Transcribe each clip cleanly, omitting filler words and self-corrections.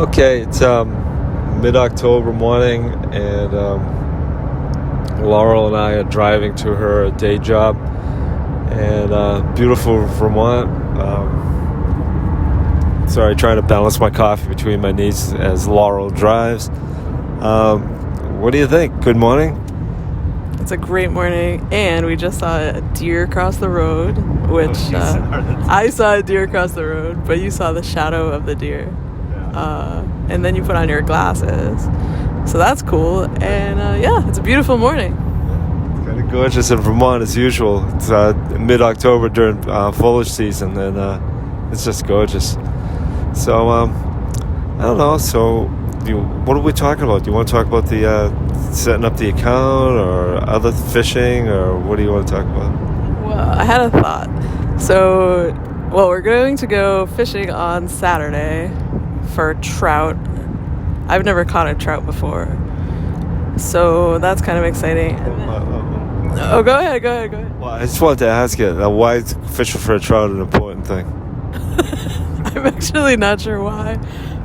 Okay, it's mid-October morning, and Laurel and I are driving to her day job in beautiful Vermont. Sorry, trying to balance my coffee between my knees as Laurel drives. What do you think? Good morning? It's a great morning, and we just saw a deer cross the road, which I saw a deer cross the road, but you saw the shadow of the deer. And then you put on your glasses, so that's cool. And it's a beautiful morning. It's kind of gorgeous in Vermont as usual. It's mid-October during foliage season, and it's just gorgeous. So I don't know. So what are we talking about? Do you want to talk about the setting up the account, or other fishing, or what do you want to talk about? Well, I had a thought. So, we're going to go fishing on Saturday for trout. I've never caught a trout before, so that's kind of exciting. Oh, go ahead. Well, I just wanted to ask you, why is fishing for a trout an important thing? I'm actually not sure why,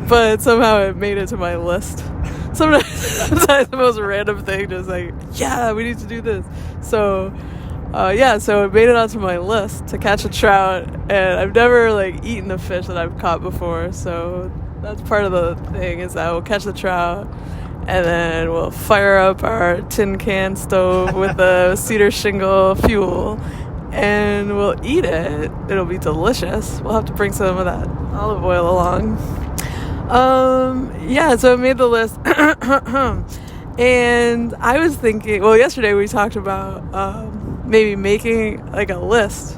but somehow it made it to my list. Sometimes the most random thing, just like, yeah, we need to do this. So it made it onto my list to catch a trout, and I've never eaten a fish that I've caught before, so that's part of the thing, is that we'll catch the trout, and then we'll fire up our tin can stove with the cedar shingle fuel, and we'll eat it. It'll be delicious. We'll have to bring some of that olive oil along. So I made the list. And I was thinking, yesterday we talked about maybe making a list,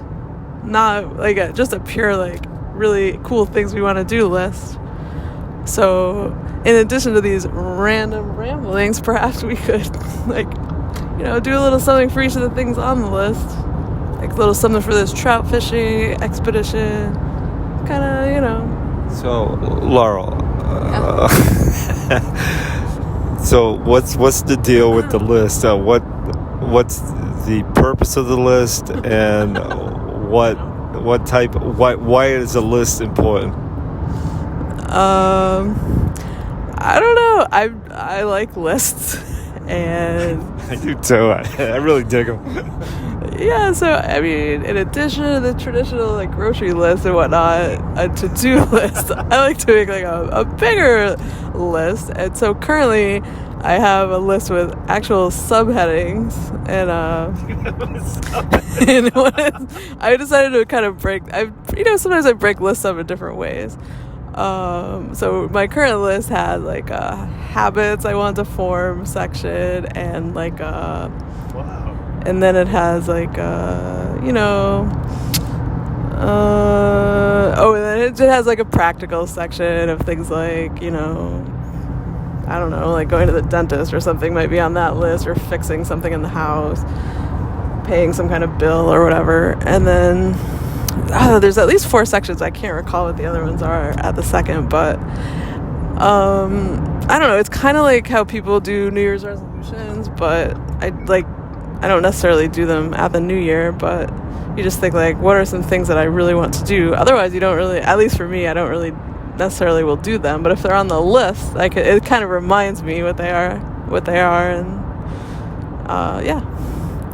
not just a pure really cool things we want to do list. So in addition to these random ramblings, perhaps we could do a little something for each of the things on the list, a little something for this trout fishing expedition, kind of. So, Laurel, so what's the deal with the list? What's the purpose of the list, and why is a list important? I don't know. I like lists, and I do too. I really dig them. Yeah, so I mean, in addition to the traditional grocery list and whatnot, a to-do list, I like to make a bigger list. And so currently I have a list with actual subheadings, and I decided to kind of sometimes I break lists up in different ways. So my current list has habits I want to form section, and wow. And then it has and then it has a practical section of things I don't know, going to the dentist or something might be on that list, or fixing something in the house, paying some kind of bill or whatever. And then there's at least 4 sections. I can't recall what the other ones are at the second, but I don't know. It's kind of like how people do New Year's resolutions, but I don't necessarily do them at the new year, but you just think what are some things that I really want to do? Otherwise, you don't really, at least for me, I don't really necessarily will do them. But if they're on the list, it kind of reminds me what they are, and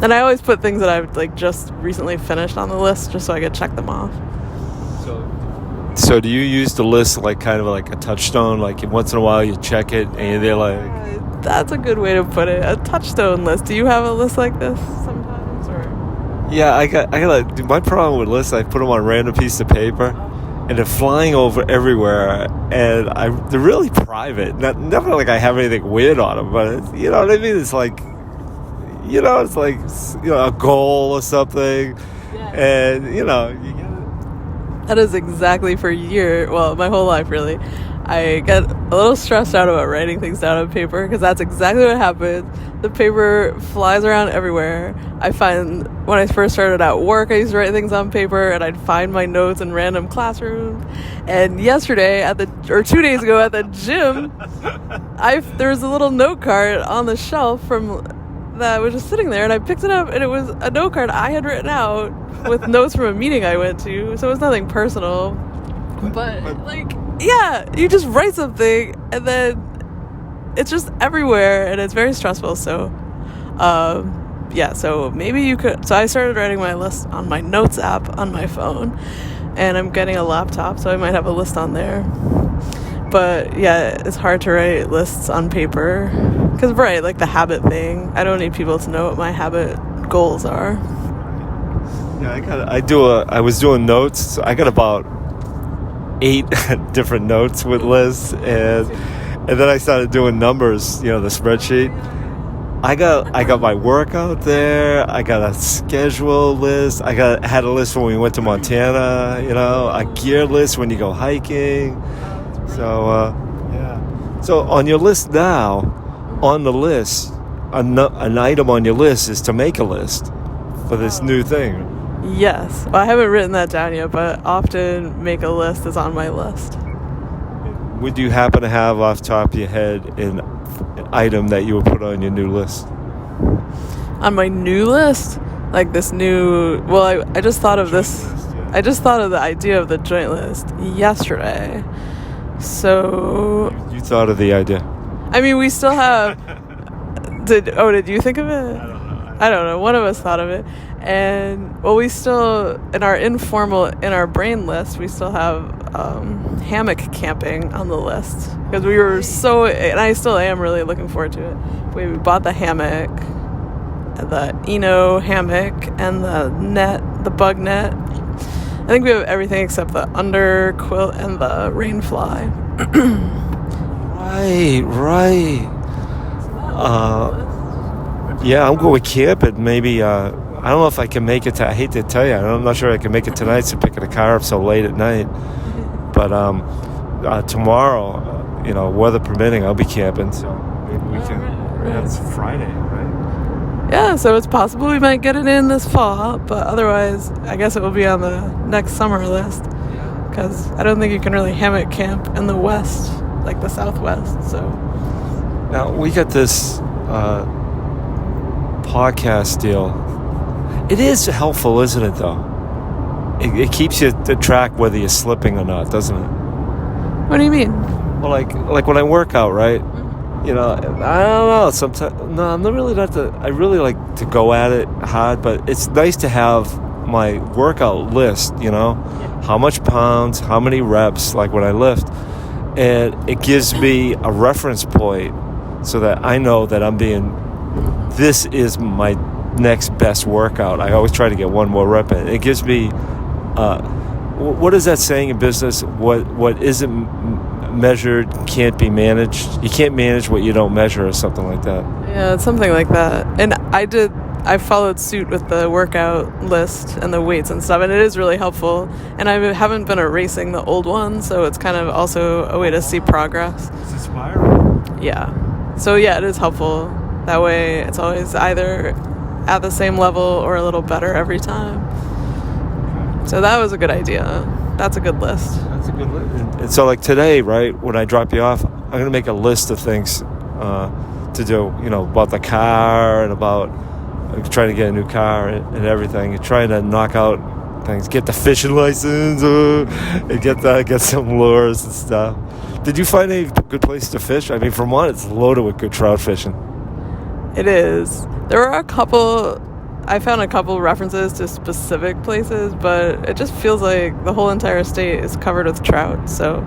And I always put things that I've just recently finished on the list, just so I could check them off. So do you use the list kind of like a touchstone? Once in a while you check it, and they're that's a good way to put it. A touchstone list. Do you have a list like this sometimes, or? Yeah, I got my problem with lists. I put them on a random piece of paper, and they're flying over everywhere, and they're really private. Never I have anything weird on them, but it's, you know what I mean. It's it's a goal or something, yeah. And you get it. That is exactly my whole life really. I get a little stressed out about writing things down on paper, because that's exactly what happens. The paper flies around everywhere. I find when I first started at work, I used to write things on paper, and I'd find my notes in random classrooms. And yesterday 2 days ago at the gym, there was a little note card on the shelf that was just sitting there, and I picked it up, and it was a note card I had written out with notes from a meeting I went to. So it was nothing personal, but Yeah, you just write something and then it's just everywhere and it's very stressful. So, yeah, so maybe you could. So I started writing my list on my notes app on my phone, and I'm getting a laptop, so I might have a list on there. But yeah, it's hard to write lists on paper because, right, like the habit thing. I don't need people to know what my habit goals are. Yeah, I was doing notes. So I got about 8 different notes with lists, and then I started doing numbers. The spreadsheet. I got my workout there. I got a schedule list. Had a list when we went to Montana. A gear list when you go hiking. So yeah. So on your list now, on the list, an item on your list is to make a list for this new thing. Yes. Well, I haven't written that down yet, but often make a list is on my list. Would you happen to have off the top of your head an item that you would put on your new list? On my new list? Like this new... Well, I just thought of this... List, yeah. I just thought of the idea of the joint list yesterday. So... You thought of the idea. I mean, we still have... Did you think of it? I don't know. One of us thought of it. And, well, we still... In our brain list, we still have hammock camping on the list. Because we were so... And I still am really looking forward to it. We bought the hammock, the Eno hammock, and the bug net. I think we have everything except the under quilt and the rain fly. Right. Yeah, I'm going with camp, and maybe I don't know if I can make it. I hate to tell you, I'm not sure I can make it tonight. So picking the car up so late at night. But tomorrow, weather permitting, I'll be camping. So maybe we can. Right. It's Friday, right? Yeah, so it's possible we might get it in this fall, but otherwise, I guess it will be on the next summer list. Because I don't think you can really hammock camp in the west, like the southwest. So now we got this podcast deal. It is helpful, isn't it? Though it keeps you to track whether you're slipping or not, doesn't it? What do you mean? Well, like when I work out, right? I don't know. Sometimes, no, I'm not really I really like to go at it hard, but it's nice to have my workout list. How much pounds, how many reps, like when I lift, and it gives me a reference point so that I know that this is my next best workout. I always try to get one more rep in. It gives me, what is that saying in business? What isn't measured can't be managed. You can't manage what you don't measure, or something like that. Yeah, it's something like that. And I followed suit with the workout list and the weights and stuff, and it is really helpful. And I haven't been erasing the old ones, so it's kind of also a way to see progress. It's inspiring. Yeah. So yeah, it is helpful. That way it's always either at the same level or a little better every time. So that was a good idea. That's a good list. That's a good list. And so like today, right, when I drop you off, I'm going to make a list of things to do, about the car and about trying to get a new car and everything, and trying to knock out things, get the fishing license, and get some lures and stuff. Did you find any good place to fish? I mean, Vermont is loaded with good trout fishing. It is. I found a couple references to specific places, but it just feels like the whole entire state is covered with trout. So,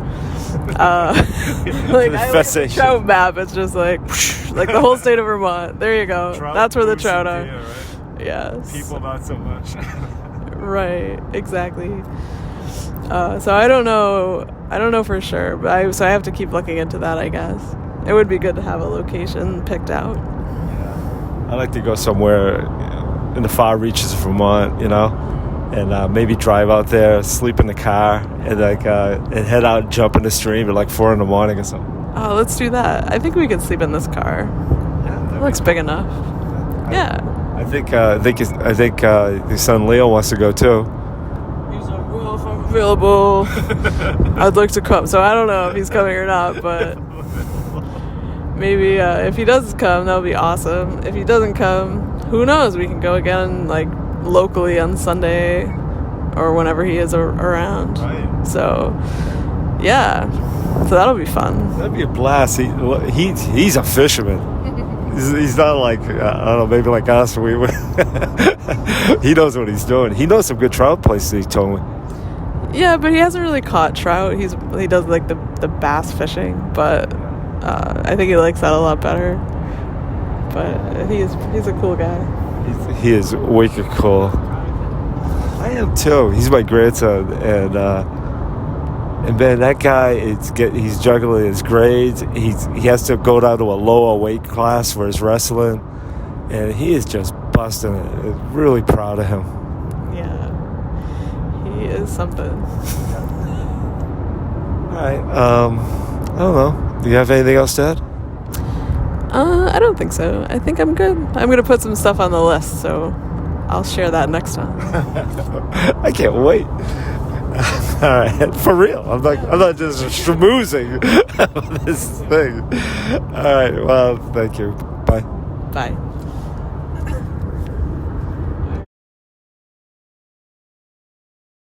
like the trout map. It's just like the whole state of Vermont. There you go. That's where the trout are. Deer, right? Yes. People not so much. Right. Exactly. So I don't know for sure, but I have to keep looking into that. I guess it would be good to have a location picked out. Yeah. I like to go somewhere in the far reaches of Vermont, and maybe drive out there, sleep in the car, and and head out and jump in the stream at like 4 a.m. or something. Oh, let's do that. I think we can sleep in this car. Yeah, it looks big enough. Yeah. I think your son Leo wants to go too. He's like, well, if I'm available, I'd like to come. So I don't know if he's coming or not, but maybe if he does come, that'll be awesome. If he doesn't come, who knows? We can go again, like locally on Sunday or whenever he is around. Right. So Yeah, so that'll be fun. That'd be a blast. He's a fisherman. He's not like, I don't know, maybe like us. He knows what he's doing. He knows some good trout places, he told me. Yeah, but he hasn't really caught trout. He does like the bass fishing, but I think he likes that a lot better. But he's a cool guy. He is wicked cool. I am too. He's my grandson, and man, that guy he's juggling his grades. He has to go down to a lower weight class for his wrestling, and he is just busting it. I'm really proud of him. Yeah, he is something. All right. I don't know. Do you have anything else to add? I don't think so. I think I'm good. I'm gonna put some stuff on the list, so I'll share that next time. I can't wait. All right, for real. I'm not just schmoozing this thing. All right. Well, thank you. Bye. Bye.